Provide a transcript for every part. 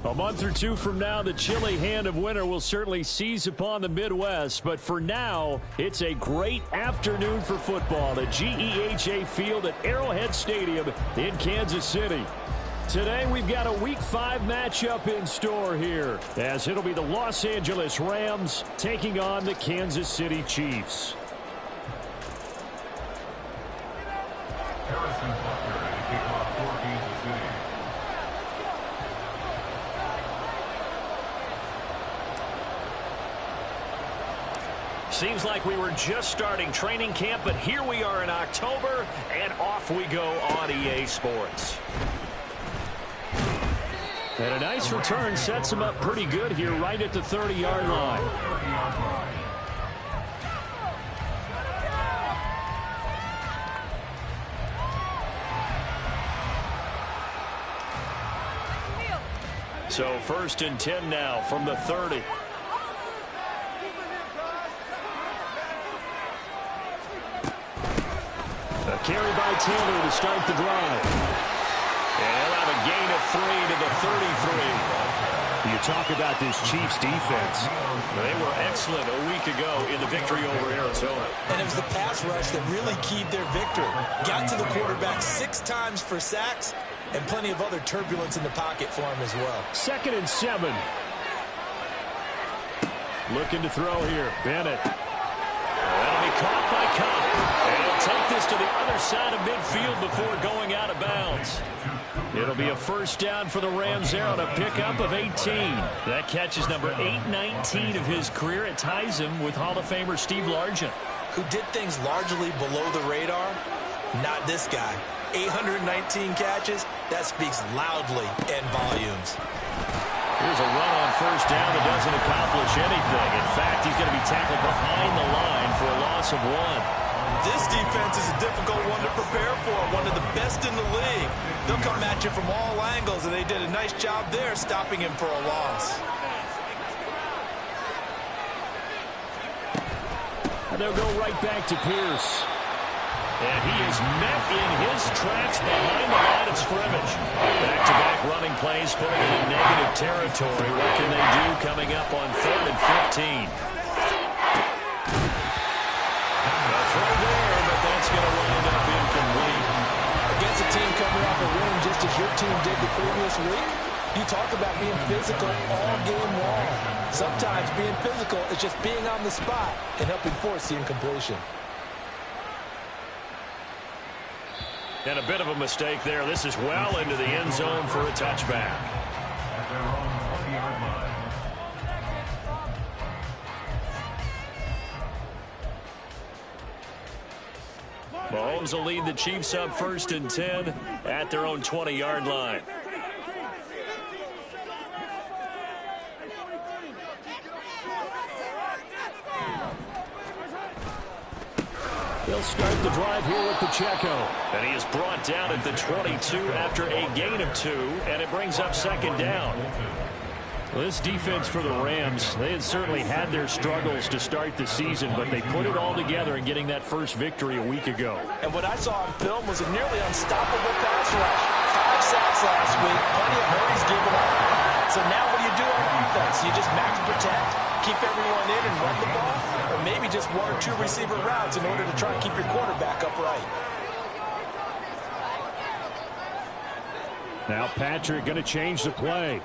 A month or two from now, the chilly hand of winter will certainly seize upon the Midwest. But for now, it's a great afternoon for football at GEHA Field at Arrowhead Stadium in Kansas City. Today, we've got a Week 5 matchup in store here, as it'll be the Los Angeles Rams taking on the Kansas City Chiefs. Harrison Butker to kick off for Kansas City. Seems like we were just starting training camp, but here we are in October, and off we go on EA Sports. And a nice return sets him up pretty good here right at the 30-yard line. So 1st and 10 now from the 30. A carry by Taylor to start the drive. And he'll have a gain of 3 to the 33. You talk about this Chiefs defense. They were excellent a week ago in the victory over Arizona. And it was the pass rush that really keyed their victory. Got to the quarterback 6 times for sacks and plenty of other turbulence in the pocket for him as well. 2nd and 7. Looking to throw here. Bennett. That'll be caught by Cobb. And he'll take this to the other side of midfield before going out of bounds. It'll be a 1st down for the Rams there on a pickup of 18. That catch is number 819 of his career. It ties him with Hall of Famer Steve Largent, who did things largely below the radar. Not this guy. 819 catches. That speaks loudly in volumes. Here's a run on 1st down that doesn't accomplish anything. In fact, he's going to be tackled behind the line for a loss of 1. This defense is a difficult one to prepare for, one of the best in the league. They'll come at you from all angles, and they did a nice job there stopping him for a loss. And they'll go right back to Pierce. And he is met in his tracks behind the line of scrimmage. Back-to-back running plays, putting him in negative territory. What can they do coming up on 3rd and 15? Throw there, but that's going to wind up incomplete. Against a team coming off a win just as your team did the previous week, you talk about being physical all game long. Sometimes being physical is just being on the spot and helping force the incompletion. And a bit of a mistake there. This is well into the end zone for a touchback. At their own 20-yard line. Mahomes will lead the Chiefs up 1st and 10 at their own 20-yard line. He'll start the drive here with Pacheco. And he is brought down at the 22 after a gain of 2, and it brings up 2nd down. Well, this defense for the Rams, they had certainly had their struggles to start the season, but they put it all together in getting that first victory a week ago. And what I saw on film was a nearly unstoppable pass rush. 5 sacks last week, plenty of hurries given up. So now what do you do on offense? You just max protect, keep everyone in and run the ball, or maybe just 1 or 2 receiver routes in order to try and keep your quarterback upright. Now Patrick going to change the play.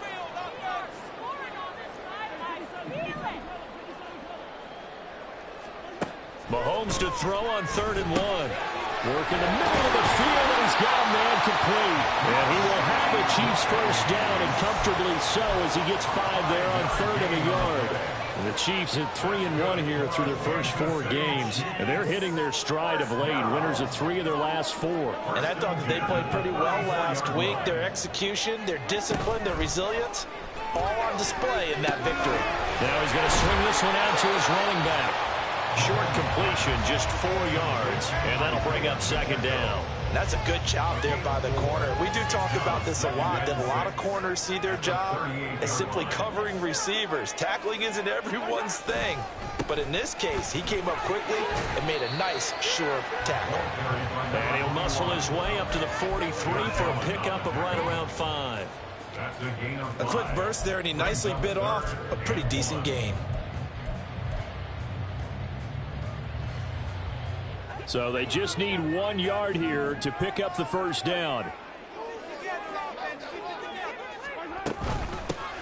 Mahomes to throw on 3rd and 1. Work in the middle of the field, and he's got a man complete. And he will have the Chiefs 1st down, and comfortably so as he gets 5 there on 3rd and a yard. And the Chiefs at 3-1 here through their first 4 games. And they're hitting their stride of late. Winners of 3 of their last 4. And I thought that they played pretty well last week. Their execution, their discipline, their resilience, all on display in that victory. Now he's going to swing this one out to his running back. Short completion, just 4 yards, and that'll bring up second down. That's a good job there by the corner. We do talk about this a lot, that a lot of corners see their job as simply covering receivers. Tackling isn't everyone's thing. But in this case, he came up quickly and made a nice, sure tackle. And he'll muscle his way up to the 43 for a pickup of right around 5. A quick burst there, and he nicely bit off a pretty decent gain. So they just need 1 yard here to pick up the first down.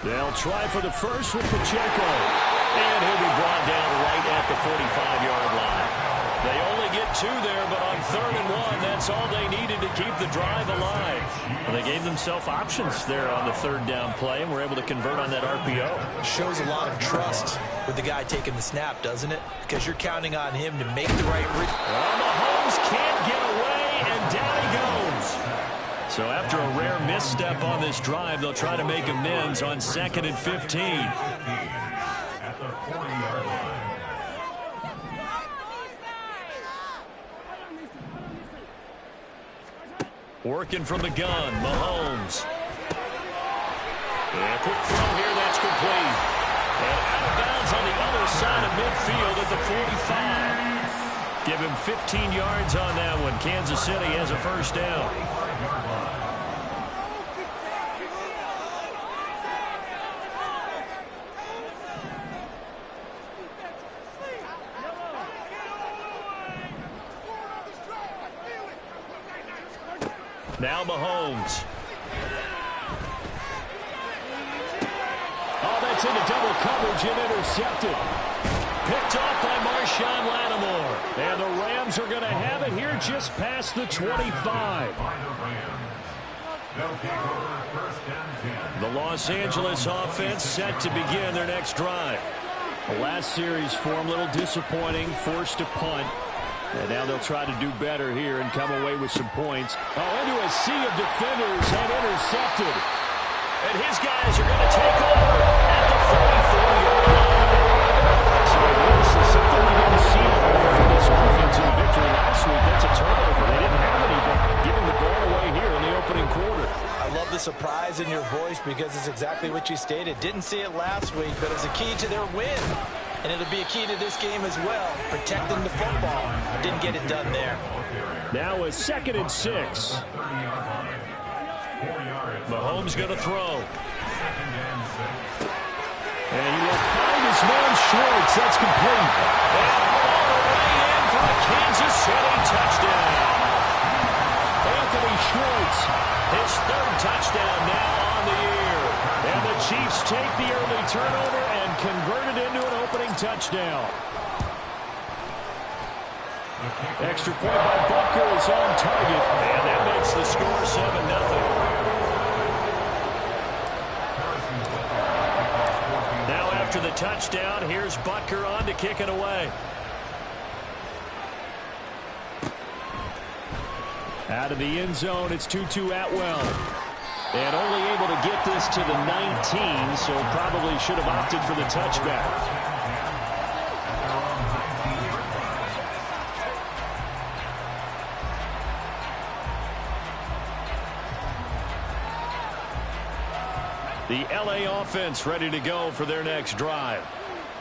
They'll try for the first with Pacheco. And he'll be brought down right at the 45-yard line. They only get 2 there, but on 3rd and 1, that's all they needed to keep the drive alive. Well, they gave themselves options there on the 3rd down play, and were able to convert on that RPO. Shows a lot of trust with the guy taking the snap, doesn't it? Because you're counting on him to make the right read. Well, Mahomes can't get away, and down he goes. So after a rare misstep on this drive, they'll try to make amends on 2nd and 15. At the 40-yard line. Working from the gun, Mahomes. And a quick throw here, that's complete. And out of bounds on the other side of midfield at the 45. Give him 15 yards on that one. Kansas City has a first down. Now Mahomes. Oh, that's into double coverage and intercepted. Picked off by Marshawn Lattimore. And the Rams are going to have it here just past the 25. The Los Angeles offense set to begin their next drive. The last series for them, a little disappointing, forced to punt. And now they'll try to do better here and come away with some points. Oh, into a sea of defenders and intercepted. And his guys are going to take over at the 44-yard line. So this is something we didn't see from this offense in the victory last week. That's a turnover. They didn't have any, but giving the ball away here in the opening quarter. I love the surprise in your voice because it's exactly what you stated. Didn't see it last week, but it was a key to their win. And it'll be a key to this game as well, protecting the football. Didn't get it done there. Now a 2nd and 6. Mahomes going to throw. And he will find his man Schwartz. That's complete. And all the way in for a Kansas City touchdown. Anthony Schwartz, his 3rd touchdown now on the year. And the Chiefs take the early turnover and convert it into an opening touchdown. Extra point by Butker is on target, and that makes the score 7-0. Now after the touchdown, here's Butker on to kick it away. Out of the end zone, it's Tutu Atwell. And only able to get this to the 19, so probably should have opted for the touchback. The LA offense ready to go for their next drive.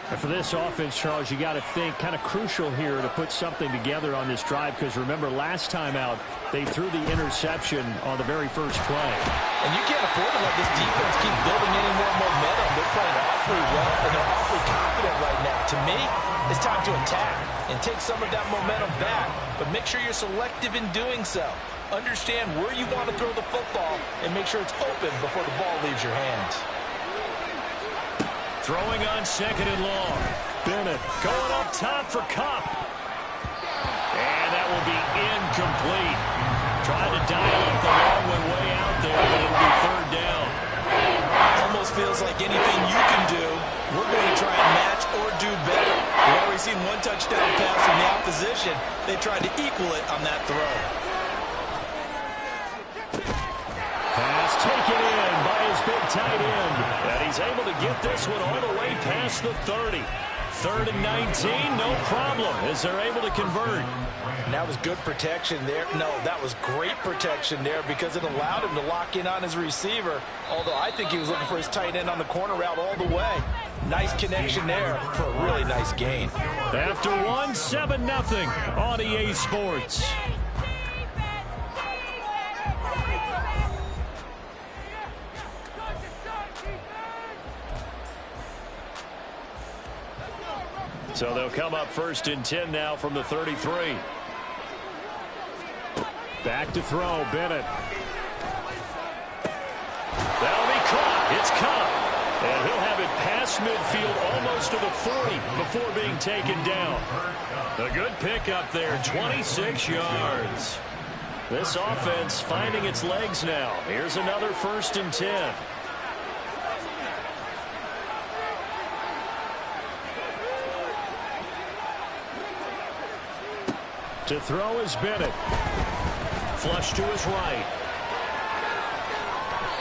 And for this offense, Charles, you got to think kind of crucial here to put something together on this drive, because remember last time out they threw the interception on the very first play. And you can't afford to let this defense keep building any more momentum. They're playing awfully well, and they're awfully confident right now. To me, it's time to attack and take some of that momentum back, but make sure you're selective in doing so. Understand where you want to throw the football and make sure it's open before the ball leaves your hands. Throwing on 2nd and long. Bennett going up top for Kupp. And that will be incomplete. Trying to dial up the long one way out there, but it'll be 3rd down. Almost feels like anything you can do, we're going to try and match or do better. We've already seen one touchdown pass from the opposition. They tried to equal it on that throw. Pass taken in by his big tight end. And he's able to get this one all the way past the 30. 3rd and 19, no problem, as they're able to convert. And that was good protection there. No, that was great protection there because it allowed him to lock in on his receiver, although I think he was looking for his tight end on the corner route all the way. Nice connection there for a really nice gain. After one, 7-0 on EA Sports. So they'll come up 1st and 10 now from the 33. Back to throw, Bennett. That'll be caught. It's caught. And he'll have it past midfield almost to the 40 before being taken down. A good pickup there, 26 yards. This offense finding its legs now. Here's another 1st and 10. To throw is Bennett. Flush to his right.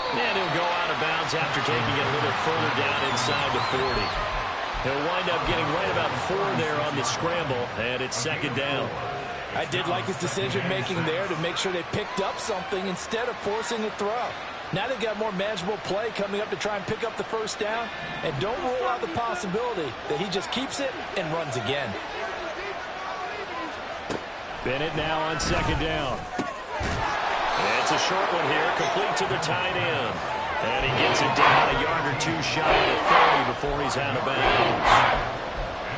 And he'll go out of bounds after taking it a little further down inside the 40. He'll wind up getting right about 4 there on the scramble, and it's 2nd down. I did like his decision-making there to make sure they picked up something instead of forcing a throw. Now they've got more manageable play coming up to try and pick up the 1st down, and don't rule out the possibility that he just keeps it and runs again. Bennett now on 2nd down. It's a short one here, complete to the tight end. And he gets it down a yard or 2 shy of the 30 before he's out of bounds.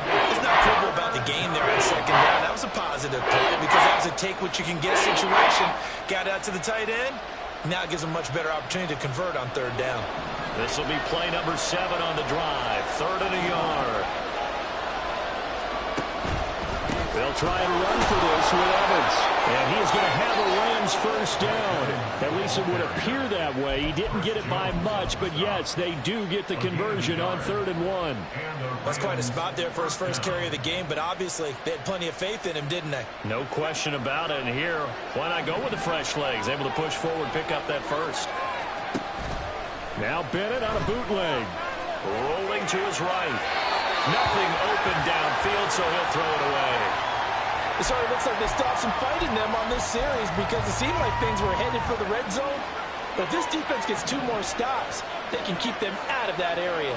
There's not trouble about the gain there on 2nd down. That was a positive play because that was a take-what-you-can-get situation. Got out to the tight end. Now it gives him a much better opportunity to convert on 3rd down. This will be play number 7 on the drive. 3rd and a yard. They'll try and run for this with Evans. And he's going to have a Rams 1st down. At least it would appear that way. He didn't get it by much, but yes, they do get the conversion on 3rd and 1. That's quite a spot there for his first carry of the game, but obviously they had plenty of faith in him, didn't they? No question about it. And here, why not go with the fresh legs? Able to push forward, pick up that 1st. Now Bennett on a bootleg. Rolling to his right. Nothing open downfield, so he'll throw it away. It sort of looks like they stopped some fight in them on this series because it seemed like things were headed for the red zone. But if this defense gets 2 more stops, they can keep them out of that area.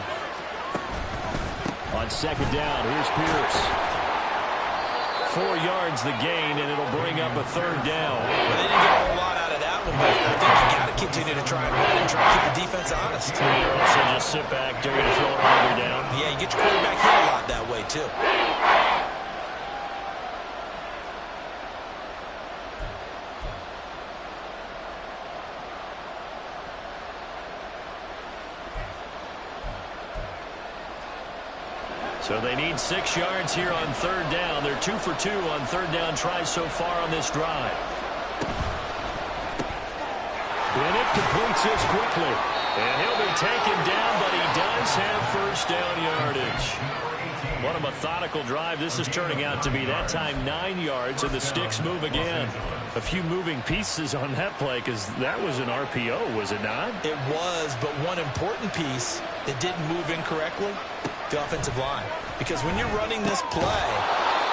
On 2nd down, here's Pierce. 4 yards the gain, and it'll bring up a 3rd down. Well, they didn't get a whole lot out of that one, but I think you got to continue to try and run and try to keep the defense honest. Or also just sit back during the throw another down. Yeah, you get your quarterback hit a lot that way, too. So they need 6 yards here on 3rd down. They're 2 for 2 on 3rd down tries so far on this drive. Bennett completes this quickly. And he'll be taken down, but he does have 1st down yardage. What a methodical drive this is turning out to be. That time 9 yards, and the sticks move again. A few moving pieces on that play because that was an RPO, was it not? It was, but one important piece that didn't move incorrectly, the offensive line. Because when you're running this play,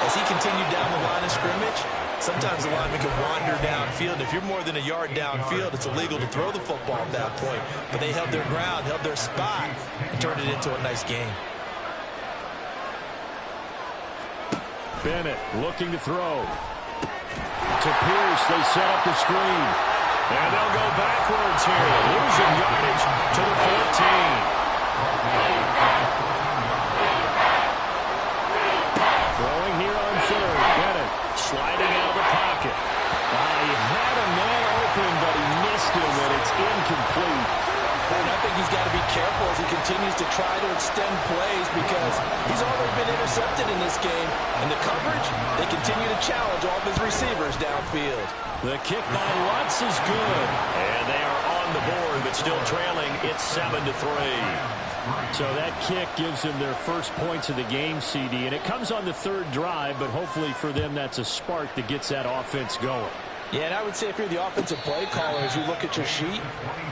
as he continued down the line of scrimmage, sometimes the lineman can wander downfield. If you're more than a yard downfield, it's illegal to throw the football at that point. But they held their ground, held their spot, and turned it into a nice game. Bennett looking to throw. To Pierce, they set up the screen. And they'll go backwards here. Losing yardage to the 14. Throwing here on 3rd. Bennett sliding out of the pocket. He had a man open, but he missed him, and it's incomplete. And I think he's got to be careful as he continues to try to extend plays because he's already been intercepted in this game. And the coverage, they continue to challenge all of his receivers downfield. The kick by Lutz is good. And they are on the board, but still trailing. It's 7-3. So that kick gives them their first points of the game, CD. And it comes on the 3rd drive, but hopefully for them that's a spark that gets that offense going. Yeah, and I would say if you're the offensive play caller, as you look at your sheet,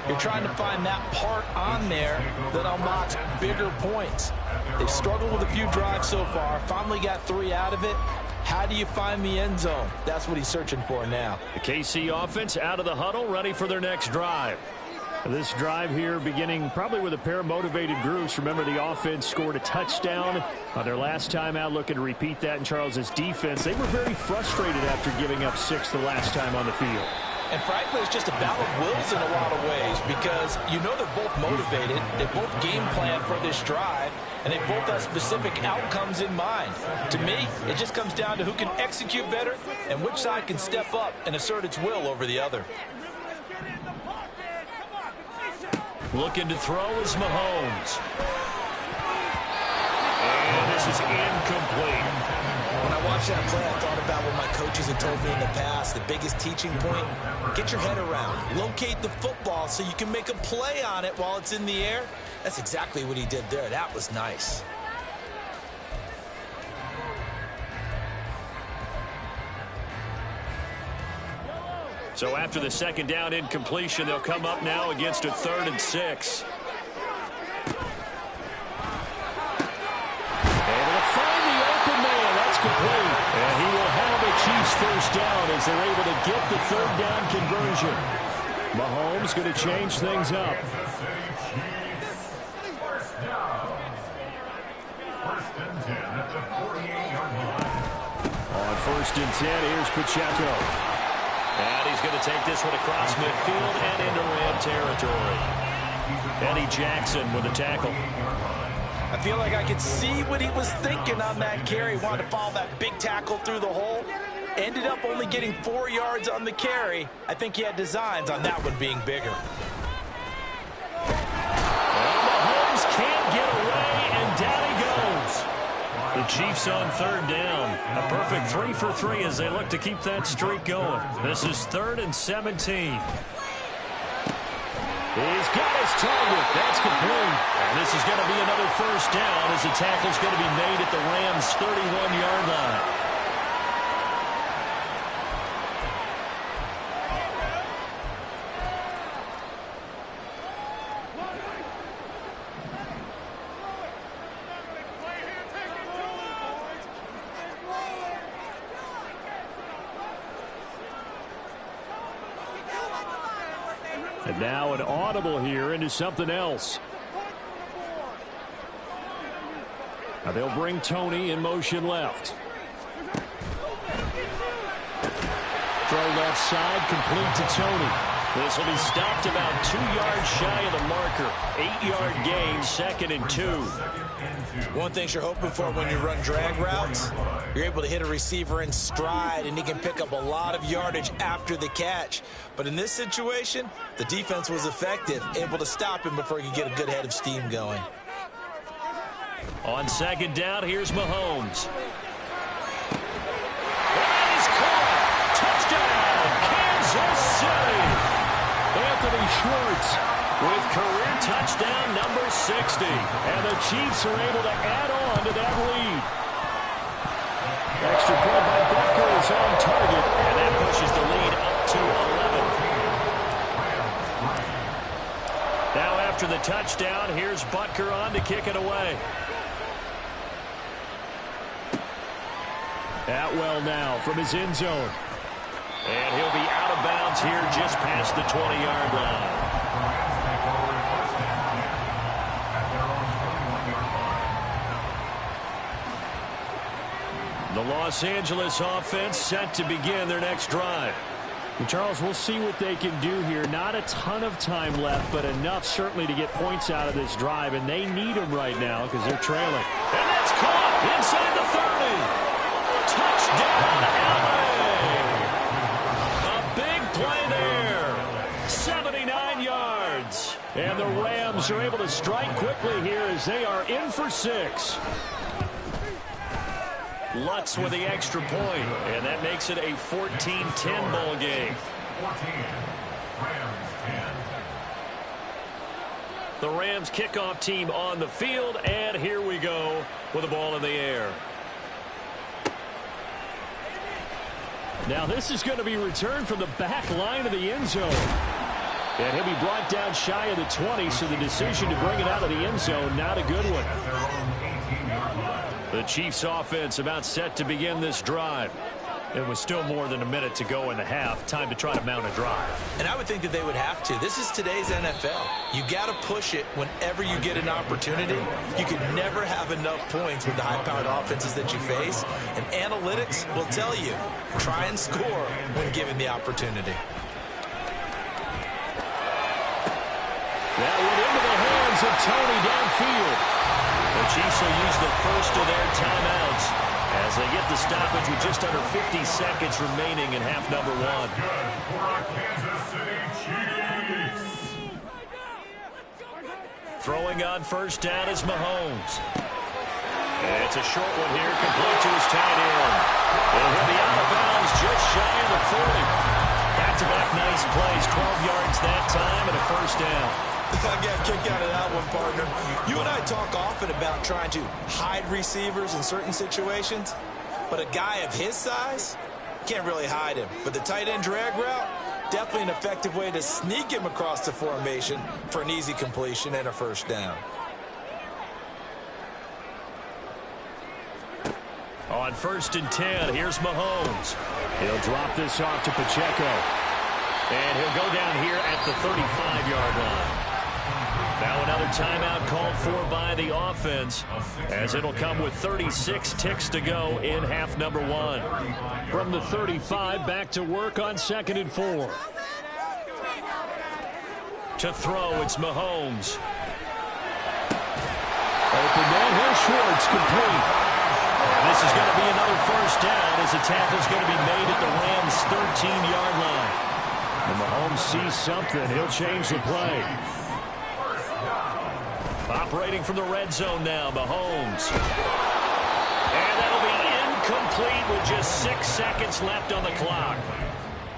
you're trying to find that part on there that unlocks bigger points. They've struggled with a few drives so far, finally got 3 out of it. How do you find the end zone? That's what he's searching for now. The KC offense out of the huddle, ready for their next drive. This drive here beginning probably with a pair of motivated groups. Remember, the offense scored a touchdown on their last time out, looking to repeat that in Charles's defense. They were very frustrated after giving up 6 the last time on the field. And frankly, it's just a battle of wills in a lot of ways because you know they're both motivated. They both game plan for this drive, and they both have specific outcomes in mind. To me, it just comes down to who can execute better and which side can step up and assert its will over the other. Looking to throw is Mahomes. And this is incomplete. When I watched that play, I thought about what my coaches had told me in the past. The biggest teaching point, get your head around. Locate the football so you can make a play on it while it's in the air. That's exactly what he did there. That was nice. So after the second down incompletion, they'll come up now against a 3rd and 6. Able to find the open man. That's complete. And he will have the Chiefs first down as they're able to get the 3rd down conversion. Mahomes going to change things up. On 1st and 10, here's Pacheco. And he's going to take this one across midfield and into Ram territory. Eddie Jackson with a tackle. I feel like I could see what he was thinking on that carry. Wanted to follow that big tackle through the hole. Ended up only getting 4 yards on the carry. I think he had designs on that one being bigger. Well, Mahomes can't get away, and down he goes. The Chiefs on 3rd down. A perfect 3 for 3 as they look to keep that streak going. This is 3rd and 17. He's got his target. That's complete. And this is going to be another first down as the tackle's going to be made at the Rams' 31-yard line. And now an audible here into something else. Now they'll bring Tony in motion left. Throw left side, complete to Tony. This will be stopped about 2 yards shy of the marker. 8-yard gain, 2nd and 2. One thing you're hoping for when you run drag routes, you're able to hit a receiver in stride, and he can pick up a lot of yardage after the catch. But in this situation, the defense was effective, able to stop him before he could get a good head of steam going. On 2nd down, here's Mahomes. And he's caught. Touchdown, Kansas City. Anthony Schwartz with career touchdown number 60. And the Chiefs are able to add on to that lead. Extra point by Butker is on target, and that pushes the lead up to 11. Now after the touchdown, here's Butker on to kick it away. Atwell now from his end zone. And he'll be out of bounds here just past the 20-yard line. The Los Angeles offense set to begin their next drive. And Charles, we'll see what they can do here. Not a ton of time left, but enough certainly to get points out of this drive. And they need them right now because they're trailing. And that's caught inside the 30. Touchdown, LA! A big play there. 79 yards. And the Rams are able to strike quickly here as they are in for 6. Lutz with the extra point, and that makes it a 14-10 ball game. 14, Rams 10. The Rams kickoff team on the field, and here we go with the ball in the air. Now this is going to be returned from the back line of the end zone. And he'll be brought down shy of the 20, so the decision to bring it out of the end zone, not a good one. The Chiefs offense about set to begin this drive. It was still more than a minute to go in the half. Time to try to mount a drive. And I would think that they would have to. This is today's NFL. You got to push it whenever you get an opportunity. You can never have enough points with the high-powered offenses that you face. And analytics will tell you, try and score when given the opportunity. That went into the hands of Tony downfield. The Chiefs will use the first of their timeouts as they get the stoppage with just under 50 seconds remaining in half number one. Throwing on first down is Mahomes. And it's a short one here, complete to his tight end. He'll be out of bounds just shy of the 40. Back-to-back nice plays, 12 yards that time and a first down. I got kicked out of that one, partner. You and I talk often about trying to hide receivers in certain situations, but a guy of his size can't really hide him. But the tight end drag route, definitely an effective way to sneak him across the formation for an easy completion and a first down. On 1st and 10, here's Mahomes. He'll drop this off to Pacheco. And he'll go down here at the 35-yard line. Now another timeout called for by the offense, as it'll come with 36 ticks to go in half number one. From the 35, back to work on 2nd and 4. To throw, it's Mahomes. Open man, here's Schwartz, complete. And this is going to be another first down as the tackle's going to be made at the Rams' 13-yard line. And Mahomes sees something. He'll change the play. Operating from the red zone now, Mahomes. And that'll be incomplete with just 6 seconds left on the clock.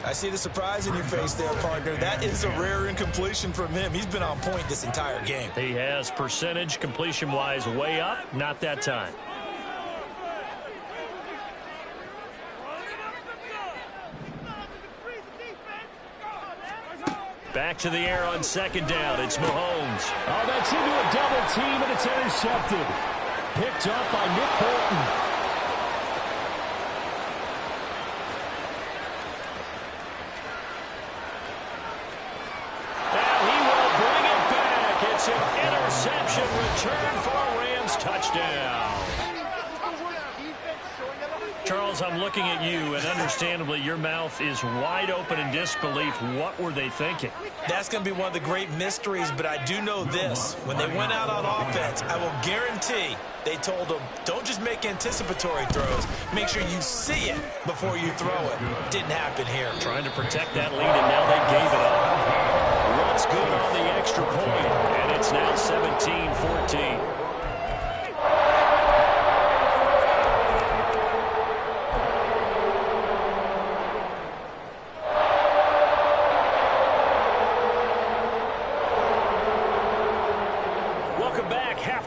I see the surprise in your face there, partner. That is a rare incompletion from him. He's been on point this entire game. He has percentage completion-wise way up. Not that time. Back to the air on 2nd down. It's Mahomes. Oh, that's into a double team, and it's intercepted. Picked up by Nick Bolton. And he will bring it back. It's an interception return for a Rams touchdown. Charles, I'm looking at you, and understandably, your mouth is wide open in disbelief. What were they thinking? That's going to be one of the great mysteries, but I do know this. When they went out on offense, I will guarantee they told them, don't just make anticipatory throws. Make sure you see it before you throw it. Didn't happen here. Trying to protect that lead, and now they gave it up. What's good on the extra point, and it's now 17-14.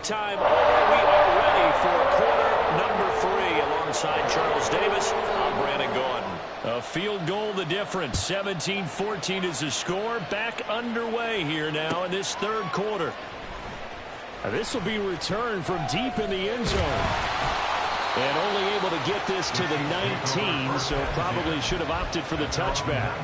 Time over. We are ready for quarter number 3. Alongside Charles Davis, I'm Brandon Gordon. A field goal the difference. 17-14 is the score. Back underway here now in this third quarter. This will be returned from deep in the end zone. And only able to get this to the 19, so probably should have opted for the touchback.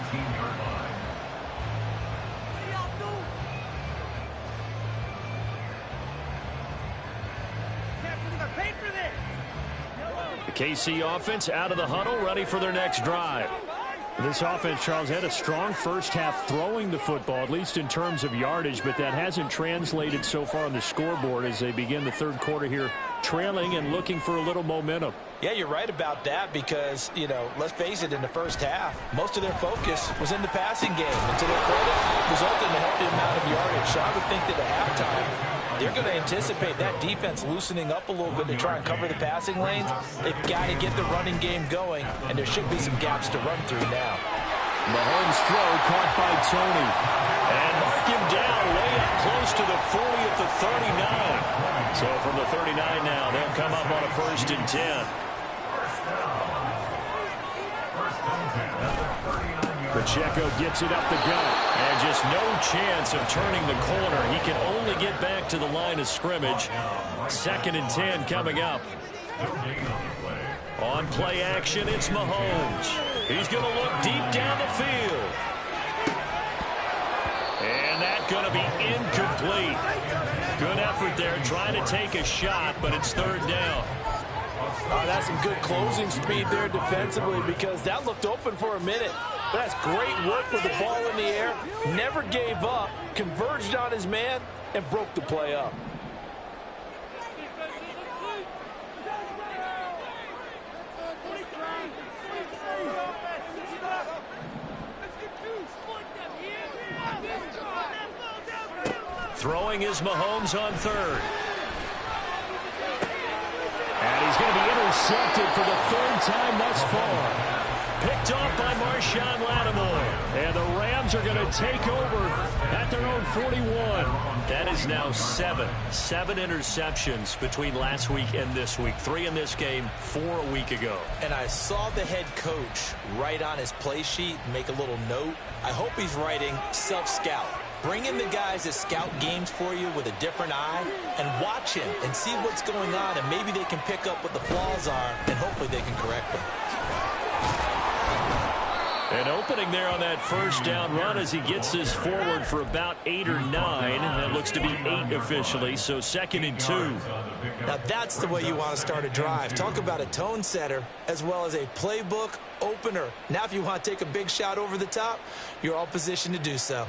KC offense out of the huddle, ready for their next drive. This offense, Charles, had a strong first half throwing the football, at least in terms of yardage, but that hasn't translated so far on the scoreboard as they begin the third quarter here, trailing and looking for a little momentum. Yeah, you're right about that because, you know, let's face it, in the first half, most of their focus was in the passing game. And to their credit, resulted in a healthy amount of yardage. So I would think that at halftime, they're going to anticipate that defense loosening up a little bit to try and cover the passing lanes. They've got to get the running game going, and there should be some gaps to run through now. Mahomes' throw caught by Tony. And mark him down way up close to the 40 at the 39. So from the 39 now, they'll come up on a 1st and 10. Pacheco gets it up the gut. And just no chance of turning the corner. He can only get back to the line of scrimmage. 2nd and 10 coming up. On play action, it's Mahomes. He's going to look deep down the field. And that's going to be incomplete. Good effort there trying to take a shot, but it's 3rd down. That's some good closing speed there defensively because that looked open for a minute. But that's great work with the ball in the air. Never gave up, converged on his man, and broke the play up. Throwing is Mahomes on 3rd. And he's going to be intercepted for the 3rd time thus far. Picked off by Marshawn Lattimore. And the Rams are going to take over at their own 41. That is now 7 interceptions between last week and this week. 3 in this game, 4 a week ago. And I saw the head coach write on his play sheet, make a little note. I hope he's writing self-scout. Bring in the guys that scout games for you with a different eye and watch him and see what's going on, and maybe they can pick up what the flaws are, and hopefully they can correct them. An opening there on that 1st down run as he gets this forward for about 8 or 9. That looks to be 8 officially, so 2nd and 2. Now that's the way you want to start a drive. Talk about a tone setter as well as a playbook opener. Now if you want to take a big shot over the top, you're all positioned to do so.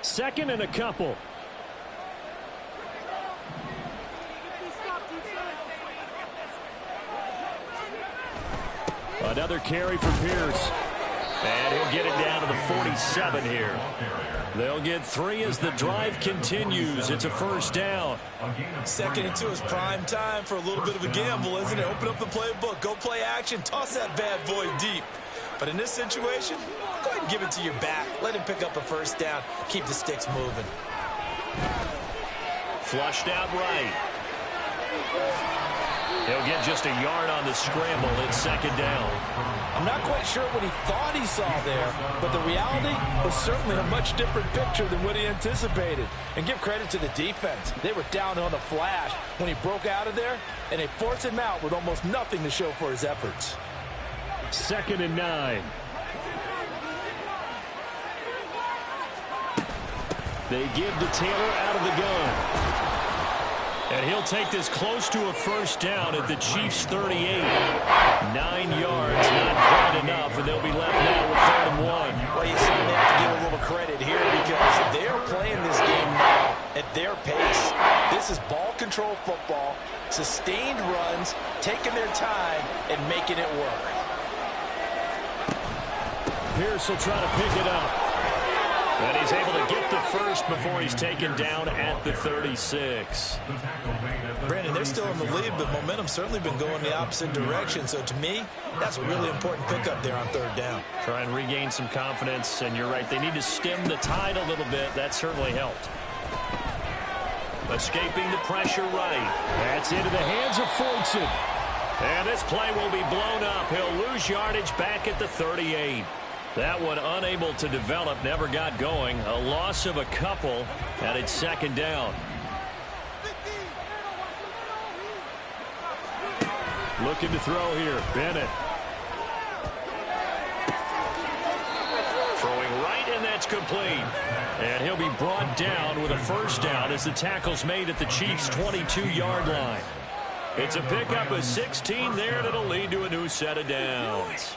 2nd and a couple. Another carry for Pierce. And he'll get it down to the 47 here. They'll get 3 as the drive continues. It's a 1st down. 2nd and 2 is prime time for a little bit of a gamble, isn't it? Open up the playbook, go play action, toss that bad boy deep. But in this situation, go ahead and give it to your back. Let him pick up a 1st down. Keep the sticks moving. Flushed out right. He'll get just a yard on the scramble. It's 2nd down. I'm not quite sure what he thought he saw there, but the reality was certainly a much different picture than what he anticipated. And give credit to the defense. They were down on the flash when he broke out of there, and they forced him out with almost nothing to show for his efforts. 2nd and 9. They give to Taylor out of the gun. And he'll take this close to a 1st down at the Chiefs' 38. 9 yards, not quite enough, and they'll be left now with 3rd and 1. Well, you certainly have to give a little credit here because they're playing this game now at their pace. This is ball control football, sustained runs, taking their time, and making it work. Pierce will try to pick it up. And he's able to get the 1st before he's taken down at the 36. Brandon, they're still in the lead, but momentum's certainly been going the opposite direction. So to me, that's a really important pickup there on 3rd down. Try and regain some confidence, and you're right. They need to stem the tide a little bit. That certainly helped. Escaping the pressure right. That's into the hands of Fortson. And this play will be blown up. He'll lose yardage back at the 38. That one unable to develop, never got going. A loss of a couple, and it's 2nd down. Looking to throw here, Bennett. Throwing right, and that's complete. And he'll be brought down with a 1st down as the tackle's made at the Chiefs' 22-yard line. It's a pickup of 16 there that'll lead to a new set of downs.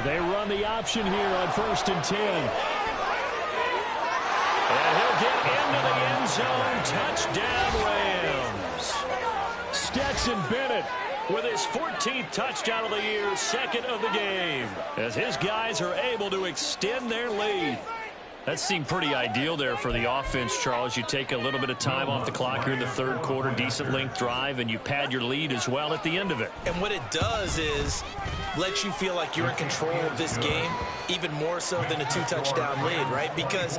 They run the option here on 1st and 10. And he'll get into the end zone. Touchdown, Rams. Stetson Bennett with his 14th touchdown of the year, 2nd of the game, as his guys are able to extend their lead. That seemed pretty ideal there for the offense, Charles. You take a little bit of time off the clock here in the 3rd quarter, decent length drive, and you pad your lead as well at the end of it. And what it does is lets you feel like you're in control of this game, even more so than a 2-touchdown lead, right? Because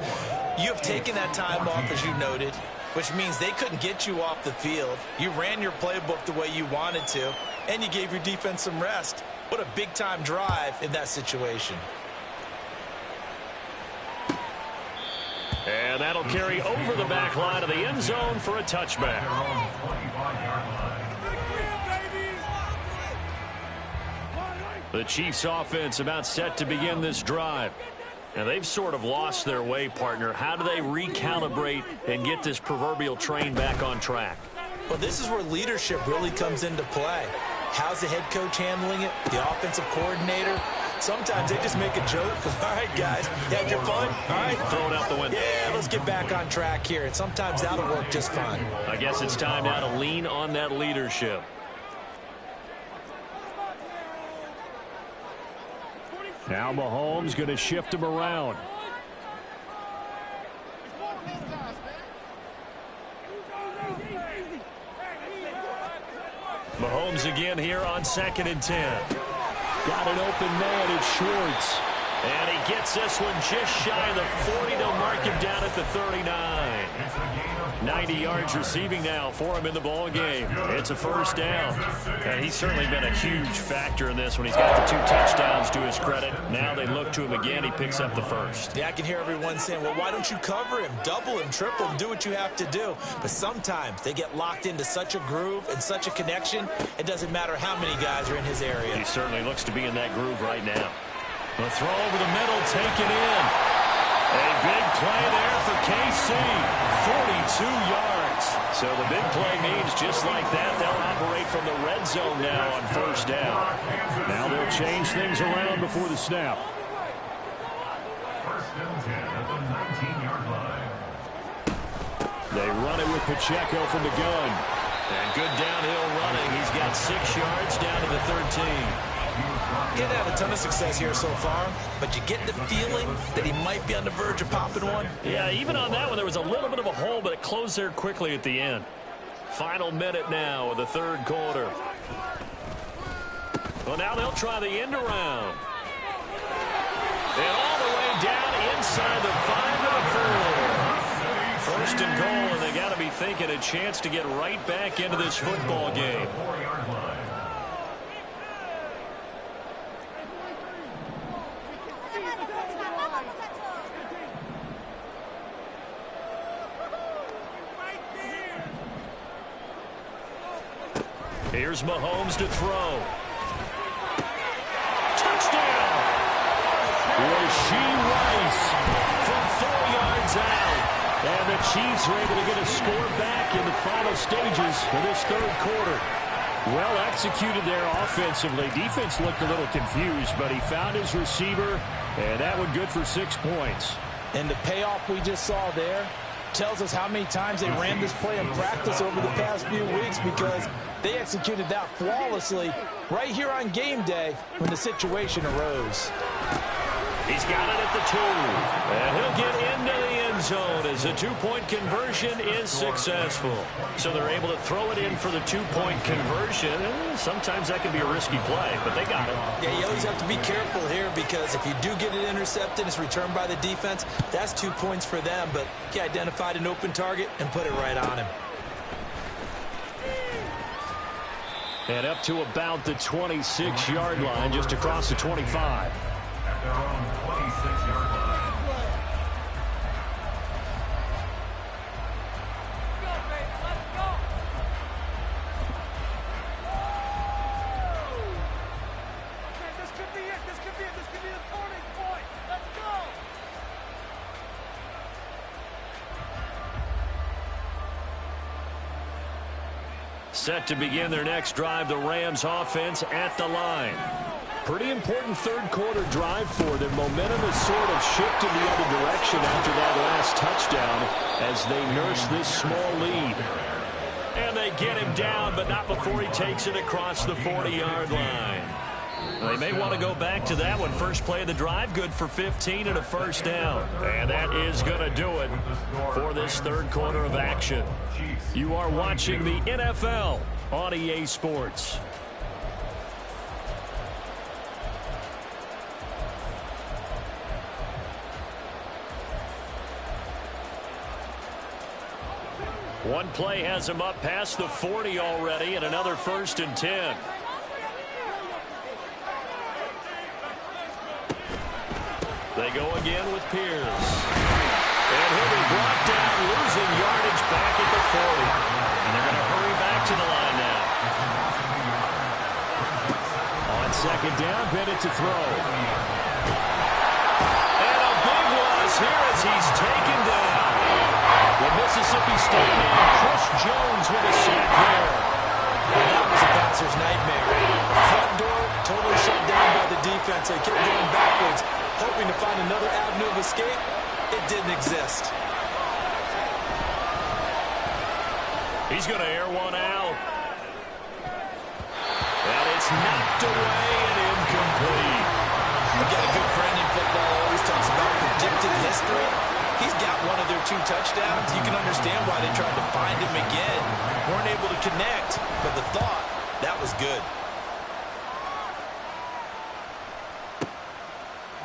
you have taken that time off, as you noted, which means they couldn't get you off the field. You ran your playbook the way you wanted to, and you gave your defense some rest. What a big-time drive in that situation. And that'll carry over the back line of the end zone for a touchback. The Chiefs offense about set to begin this drive. And they've sort of lost their way, partner. How do they recalibrate and get this proverbial train back on track? Well, this is where leadership really comes into play. How's the head coach handling it? The offensive coordinator? Sometimes they just make a joke. All right, guys, you had your fun? All right. Throw it out the window. Yeah, let's get back on track here. And sometimes that'll work just fine. I guess it's time now to lean on that leadership. Now Mahomes going to shift him around. Mahomes again here on 2nd and 10. Got an open man, it's Schwartz. And he gets this one just shy of the 40. They'll mark him down at the 39. 90 yards receiving now for him in the ball game. It's a first down. And he's certainly been a huge factor in this when he's got the 2 touchdowns to his credit. Now they look to him again. He picks up the first. Yeah, I can hear everyone saying, well, why don't you cover him, double him, triple him, do what you have to do. But sometimes they get locked into such a groove and such a connection, it doesn't matter how many guys are in his area. He certainly looks to be in that groove right now. The throw over the middle, taken in. A big play there for KC. 42 yards. So the big play means just like that, they'll operate from the red zone now on first down. Now they'll change things around before the snap. First and 10 at the 19-yard line. They run it with Pacheco from the gun. And good downhill running. He's got 6 yards down to the 13. He hasn't had a ton of success here so far, but you get the feeling that he might be on the verge of popping one. Yeah, even on that one, there was a little bit of a hole, but it closed there quickly at the end. Final minute now of the third quarter. Well, now they'll try the end around. And all the way down inside the 5 to the 4. First and goal, and they got to be thinking a chance to get right back into this football game. Here's Mahomes to throw. Touchdown! Rashee Rice from 4 yards out. And the Chiefs are able to get a score back in the final stages of this third quarter. Well executed there offensively. Defense looked a little confused, but he found his receiver, and that one good for 6 points. And the payoff we just saw there tells us how many times they ran this play in practice over the past few weeks, because they executed that flawlessly right here on game day when the situation arose. He's got it at the 2. And he'll get into the end zone as the 2-point conversion is successful. So they're able to throw it in for the 2-point conversion. Sometimes that can be a risky play, but they got it. Yeah, you always have to be careful here, because if you do get it intercepted, it's returned by the defense, that's 2 points for them. But he identified an open target and put it right on him. And up to about the 26-yard line, just across the 25. At their own 26-yard line. This could be it. This could be the turning point. Let's go. Set to begin their next drive, the Rams offense at the line. Pretty important third quarter drive for them. Momentum has sort of shifted the other direction after that last touchdown as they nurse this small lead. And they get him down, but not before he takes it across the 40-yard line. They may want to go back to that one. First play of the drive, good for 15 and a first down. And that is going to do it for this third quarter of action. You are watching the NFL on EA Sports. One play has him up past the 40 already, and another 1st and 10. They go again with Pierce. And he'll be brought down, losing yardage back at the 40. And they're going to hurry back to the line now. On 2nd down, Bennett to throw. And a big loss here as he's taken down. The Mississippi State man, Chris Jones, with a sack there. And that was a passer's nightmare. The front door totally shut down by the defense. They kept going backwards, hoping to find another avenue of escape. It didn't exist. He's going to air one out. And it's knocked away and incomplete. I've got a good friend in football who always talks about predictive history. He's got one of their 2 touchdowns. You can understand why they tried to find him again. Weren't able to connect, but the thought, that was good.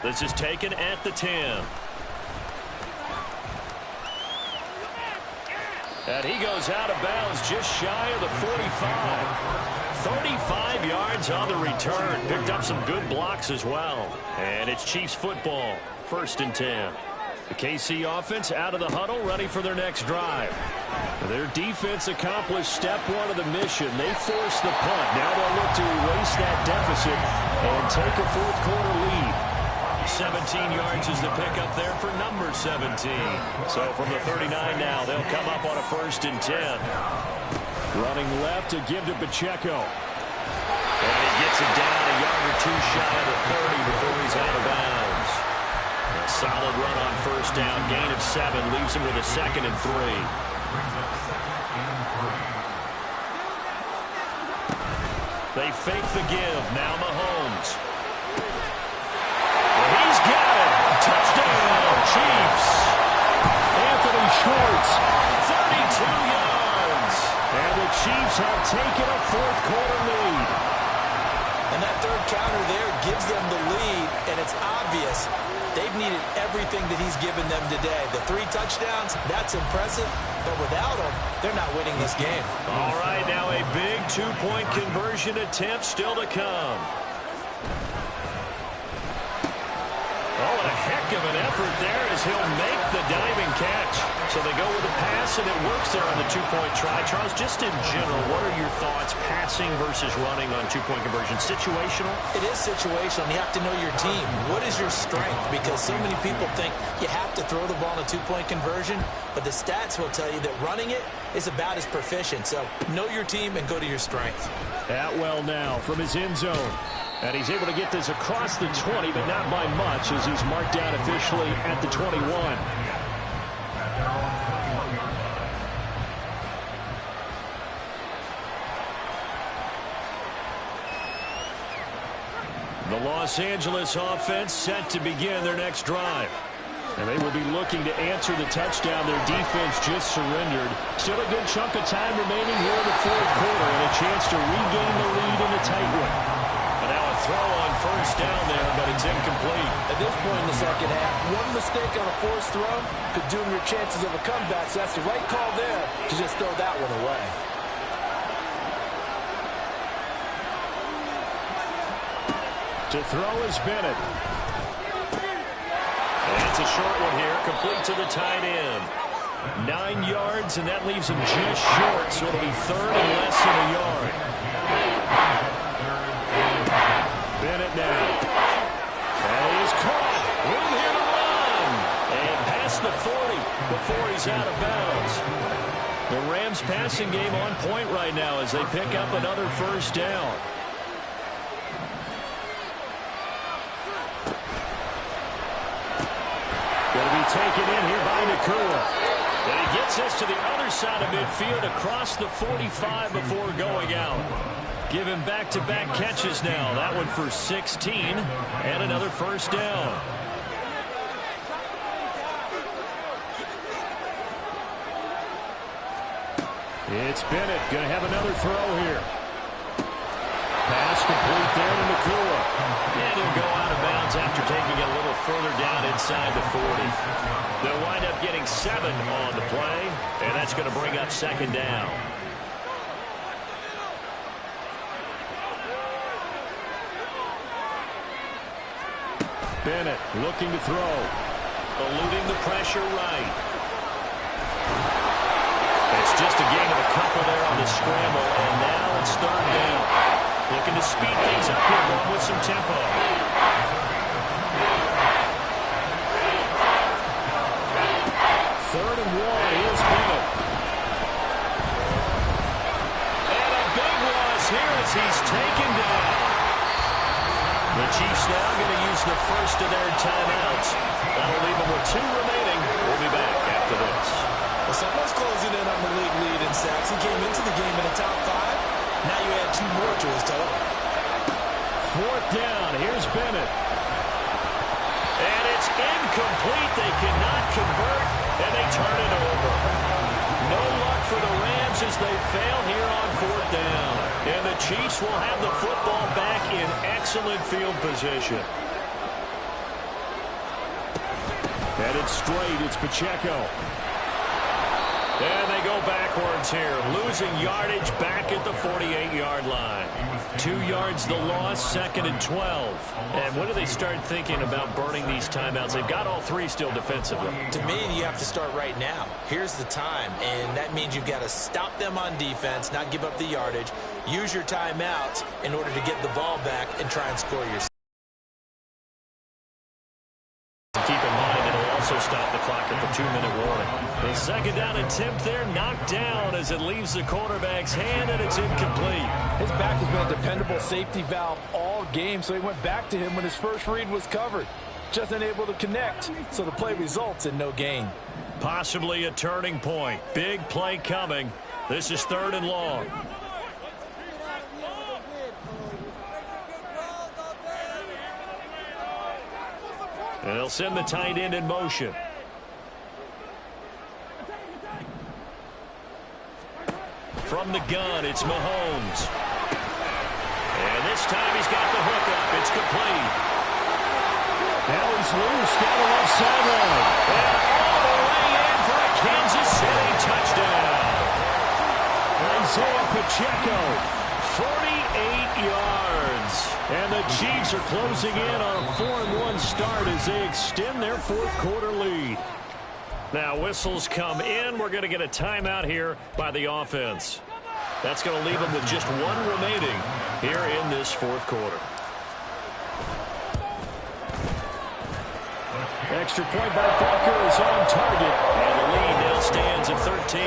This is taken at the 10. And he goes out of bounds just shy of the 45. 35 yards on the return. Picked up some good blocks as well. And it's Chiefs football, 1st and 10. The KC offense out of the huddle, ready for their next drive. Their defense accomplished step 1 of the mission. They forced the punt. Now they'll look to erase that deficit and take a 4th quarter lead. 17 yards is the pickup there for number 17. So from the 39 now, they'll come up on a 1st and 10. Running left to give to Pacheco. And he gets it down a yard or 2 shy of the 30 before he's out of bounds. A solid run on 1st down. Gain of 7 leaves him with a 2nd and 3. They fake the give. Now Mahomes. And he's got it. Touchdown, Chiefs. Anthony Schwartz, 32 yards. And the Chiefs have taken a 4th quarter lead. And that 3rd counter there gives them the lead, and it's obvious they've needed everything that he's given them today. The 3 touchdowns, that's impressive, but without him, they're not winning this game. All right, now a big 2-point conversion attempt still to come. Oh, and a heck of an effort there as he'll make the diving catch. So they go with a pass, and it works there on the 2-point try. Charles, just in general, what are your thoughts passing versus running on 2-point conversion? Situational? It is situational. You have to know your team. What is your strength? Because so many people think you have to throw the ball in a 2-point conversion, but the stats will tell you that running it is about as proficient. So know your team and go to your strength. Atwell now from his end zone. And he's able to get this across the 20, but not by much as he's marked down officially at the 21. The Los Angeles offense set to begin their next drive. And they will be looking to answer the touchdown their defense just surrendered. Still a good chunk of time remaining here in the 4th quarter and a chance to regain the lead in a tight one. And now a throw on 1st down there, but it's incomplete. At this point in the 2nd half, one mistake on a forced throw could doom your chances of a comeback. So that's the right call there to just throw that one away. To throw is Bennett. And it's a short one here, complete to the tight end. 9 yards, and that leaves him just short, so it'll be 3rd and less than a yard. Bennett now. And he is caught. Room here to run. And past the 40 before he's out of bounds. The Rams passing game on point right now as they pick up another 1st down. Going to be taken in here by Nakua. And he gets this to the other side of midfield across the 45 before going out. Give him back-to-back catches now. That one for 16 and another 1st down. It's Bennett going to have another throw here. Pass pass complete there to Nakua. And he'll go out of bounds after taking it a little further down inside the 40. They'll wind up getting 7 on the play, and that's going to bring up second down. Bennett looking to throw. Eluding the pressure right. It's just a gain of a couple there on the scramble, and now it's third down. Looking to speed things up here, going with some tempo. Third and 1, here's Bennett. And a big loss here as he's taken down. The Chiefs now going to use the first of their timeouts. That'll leave them with 2 remaining. We'll be back after this. Well, someone's closing in on the league lead in sacks. He came into the game in the top 5. Now you add 2 more to his total. Fourth down. Here's Bennett. And it's incomplete. They cannot convert, and they turn it over. No luck for the Rams as they fail here on fourth down. And the Chiefs will have the football back in excellent field position. Headed straight, it's Pacheco. And they go backwards here, losing yardage back at the 48-yard line. 2 yards the loss, 2nd and 12. And when do they start thinking about burning these timeouts? They've got all 3 still defensively. To me, you have to start right now. Here's the time, and that means you've got to stop them on defense, not give up the yardage. Use your timeouts in order to get the ball back and try and score yourself. Keep in mind, it'll also stop the clock at the 2-minute warning. The second down attempt there knocked down as it leaves the quarterback's hand, and it's incomplete. His back has been a dependable safety valve all game, so he went back to him when his first read was covered. Just unable to connect, so the play results in no gain. Possibly a turning point. Big play coming. This is 3rd and long. And they'll send the tight end in motion. From the gun, it's Mahomes. And this time he's got the hook up. It's complete. Now he's loose down the left sideline. And all the way in for a Kansas City touchdown. Isaiah Pacheco, 48 yards. And the Chiefs are closing in on a 4-1 start as they extend their 4th quarter lead. Now whistles come in. We're going to get a timeout here by the offense. That's going to leave them with just 1 remaining here in this 4th quarter. Extra point by Butker is on target. And the lead now stands at 13.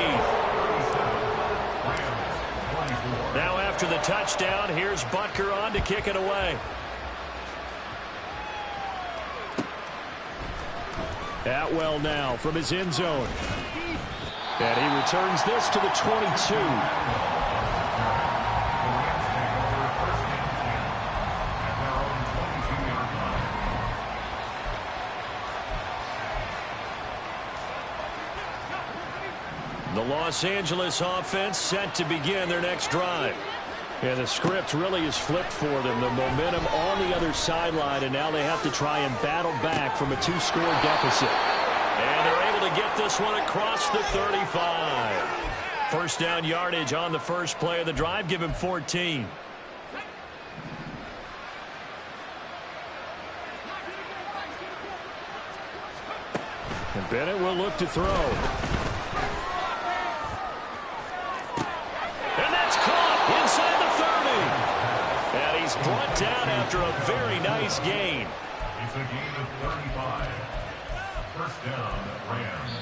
Now after the touchdown, here's Butker on to kick it away. Atwell now from his end zone. And he returns this to the 22. The Los Angeles offense set to begin their next drive. And the script really is flipped for them. The momentum on the other sideline, and now they have to try and battle back from a 2-score deficit. And they're able to get this one across the 35. First down yardage on the first play of the drive. Give him 14. And Bennett will look to throw. Inside the 30. And he's brought down after a very nice gain. It's a gain of 35. First down, Rams.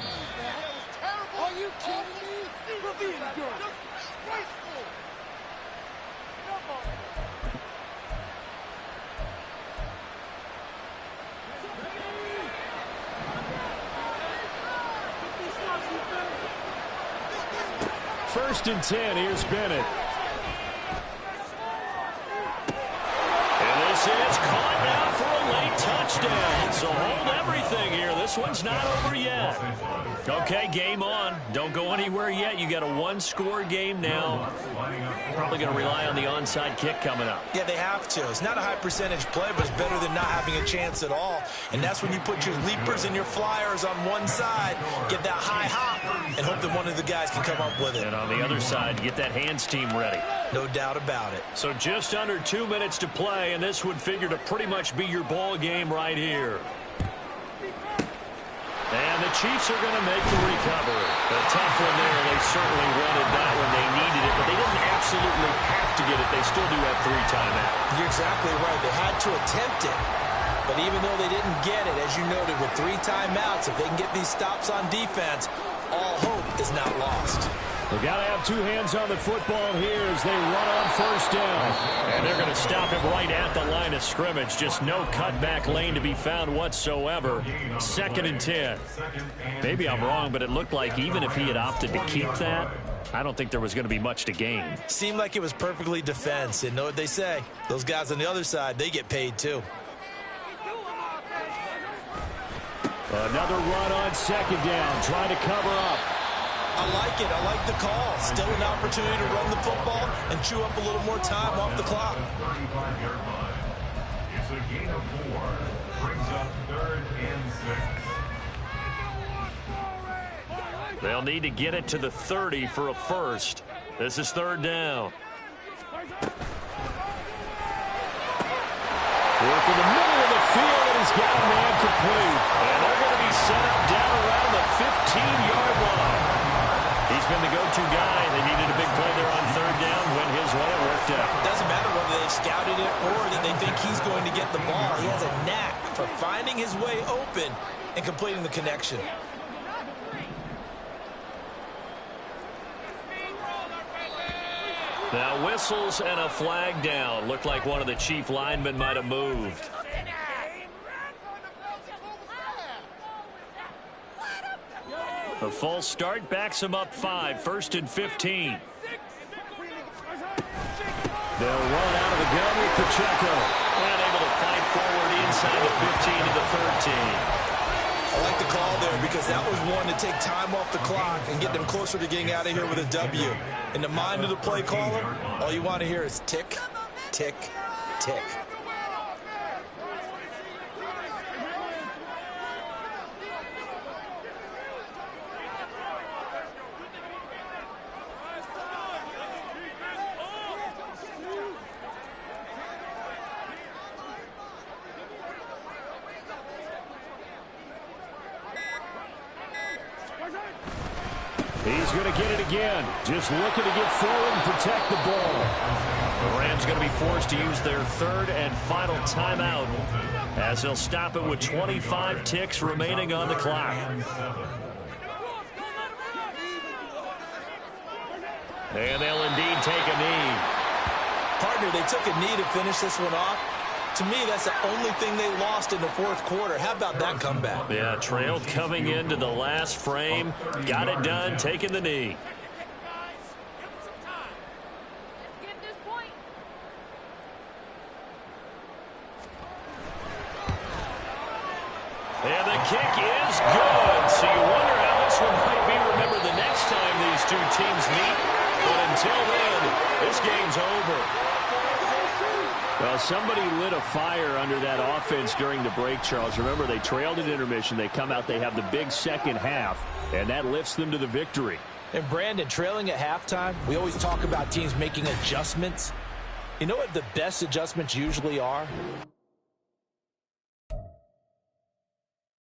Are you kidding me? We're being good. Disgraceful. Come on. First and 10, here's Bennett. And this is caught now for a late touchdown. So hold everything here. This one's not over yet. Okay, game on. Don't go anywhere yet. You got a one-score game now. Probably going to rely on the onside kick coming up. Yeah, they have to. It's not a high percentage play, but it's better than not having a chance at all. And that's when you put your leapers and your flyers on one side, get that high hop, and hope that one of the guys can come up with it. And on the other side, get that hands team ready. No doubt about it. So just under 2 minutes to play, and this would figure to pretty much be your ball game right here. And the Chiefs are going to make the recovery. A tough one there. They certainly wanted that when they needed it, but they didn't absolutely have to get it. They still do have 3 timeouts. You're exactly right. They had to attempt it. But even though they didn't get it, as you noted, with 3 timeouts, if they can get these stops on defense, all hope is not lost. They've got to have 2 hands on the football here as they run on first down. And they're going to stop him right at the line of scrimmage. Just no cutback lane to be found whatsoever. 2nd and 10. Maybe I'm wrong, but it looked like even if he had opted to keep that, I don't think there was going to be much to gain. Seemed like it was perfectly defense. And know what they say? Those guys on the other side, they get paid too. Another run on 2nd down, trying to cover up. I like it. I like the call. Still an opportunity to run the football and chew up a little more time off the clock. 35-yard line. It's a gain of 4. Brings up 3rd and 6. They'll need to get it to the 30 for a first. This is 3rd down. Work in the middle of the field, and he's got a man complete. And they're going to be set up down around the 15-yard line. He's been the go-to guy. They needed a big play there on 3rd down. Went his way. It worked out. Doesn't matter whether they scouted it or that they think he's going to get the ball. He has a knack for finding his way open and completing the connection. Now whistles and a flag down. Looked like one of the Chief linemen might have moved. The false start backs him up 5. 1st and 15. They'll run out of the gun with Pacheco. And able to fight forward inside the 15 to the 13. I like the call there because that was one to take time off the clock and get them closer to getting out of here with a W. In the mind of the play caller, all you want to hear is tick, tick, tick. He's going to get it again. Just looking to get forward and protect the ball. The Rams going to be forced to use their 3rd and final timeout as they'll stop it with 25 ticks remaining on the clock. And they'll indeed take a knee. Partner, they took a knee to finish this one off. To me, that's the only thing they lost in the 4th quarter. How about that comeback? Yeah, trailed coming into the last frame. Got it done, taking the knee. And the kick is good. So you wonder how this one might be remembered the next time these 2 teams meet. But until then, this game's over. Well, somebody lit a fire under that offense during the break, Charles. Remember, they trailed at intermission. They come out, they have the big second half, and that lifts them to the victory. And Brandon, trailing at halftime, we always talk about teams making adjustments. You know what the best adjustments usually are?